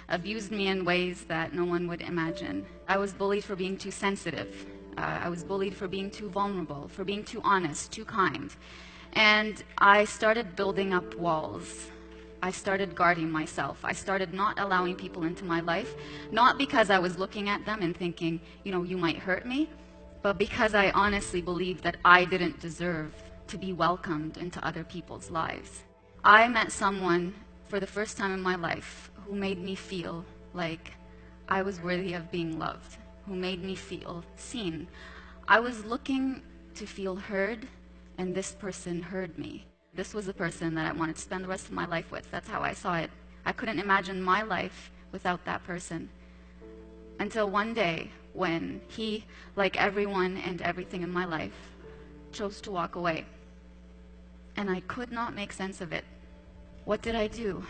abused me in ways that no one would imagine. I was bullied for being too sensitive. I was bullied for being too vulnerable, for being too honest, too kind. And I started building up walls. I started guarding myself. I started not allowing people into my life, not because I was looking at them and thinking, you might hurt me, but because I honestly believed that I didn't deserve to be welcomed into other people's lives. I met someone for the first time in my life who made me feel like I was worthy of being loved, who made me feel seen. I was looking to feel heard, and this person heard me. This was the person that I wanted to spend the rest of my life with. That's how I saw it. I couldn't imagine my life without that person. Until one day when he, like everyone and everything in my life, chose to walk away. And I could not make sense of it. What did I do?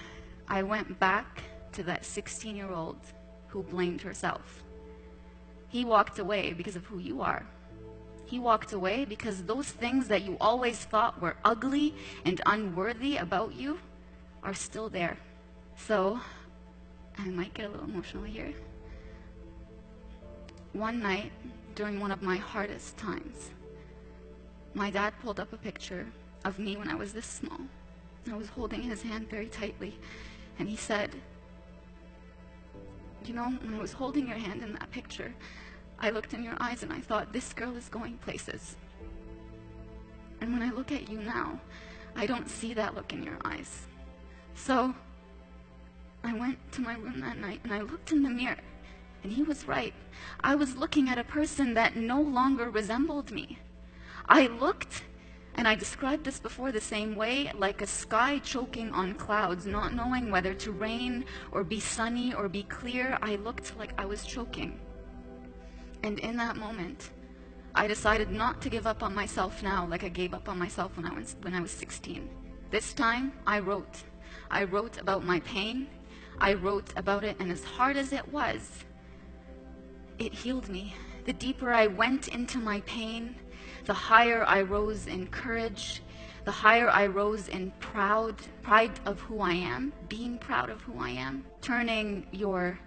I went back to that 16-year-old who blamed herself. He walked away because of who you are. He walked away because those things that you always thought were ugly and unworthy about you are still there. So, I might get a little emotional here. One night, during one of my hardest times, my dad pulled up a picture of me when I was this small. I was holding his hand very tightly, and he said, when I was holding your hand in that picture, I looked in your eyes and I thought, this girl is going places. And when I look at you now, I don't see that look in your eyes. So I went to my room that night and I looked in the mirror, and he was right. I was looking at a person that no longer resembled me. I looked, and I described this before the same way, like a sky choking on clouds, not knowing whether to rain or be sunny or be clear. I looked like I was choking. And in that moment, I decided not to give up on myself now like I gave up on myself when I was 16. This time, I wrote. I wrote about my pain. I wrote about it, and as hard as it was, it healed me. The deeper I went into my pain, the higher I rose in courage, the higher I rose in pride of who I am, being proud of who I am, turning your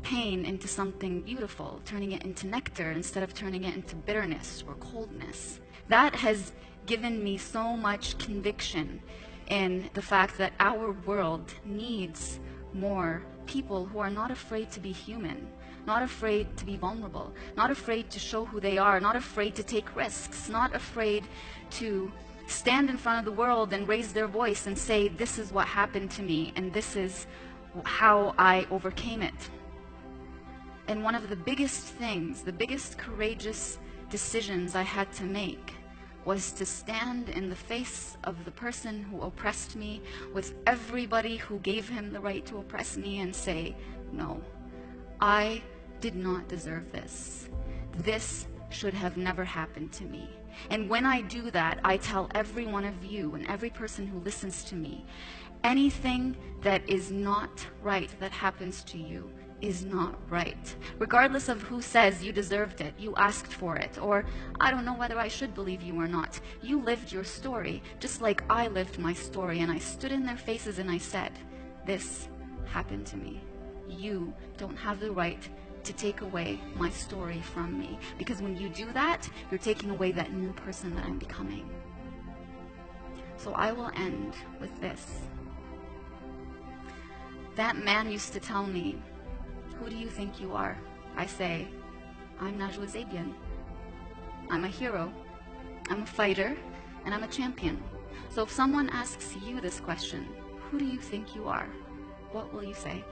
pain into something beautiful, turning it into nectar instead of turning it into bitterness or coldness. That has given me so much conviction in the fact that our world needs more people who are not afraid to be human, not afraid to be vulnerable, not afraid to show who they are, not afraid to take risks, not afraid to stand in front of the world and raise their voice and say, this is what happened to me and this is how I overcame it. And one of the biggest things, the biggest courageous decisions I had to make was to stand in the face of the person who oppressed me, with everybody who gave him the right to oppress me, and say, no, I did not deserve this. This should have never happened to me. And when I do that, I tell every one of you and every person who listens to me, anything that is not right that happens to you is not right. Regardless of who says you deserved it, you asked for it, or I don't know whether I should believe you or not. You lived your story, just like I lived my story, and I stood in their faces and I said, this happened to me. You don't have the right to take away my story from me, because when you do that, you're taking away that new person that I'm becoming. So I will end with this. That man used to tell me, who do you think you are? I say, I'm Najwa Zebian. I'm a hero, I'm a fighter, and I'm a champion. So if someone asks you this question, who do you think you are? What will you say?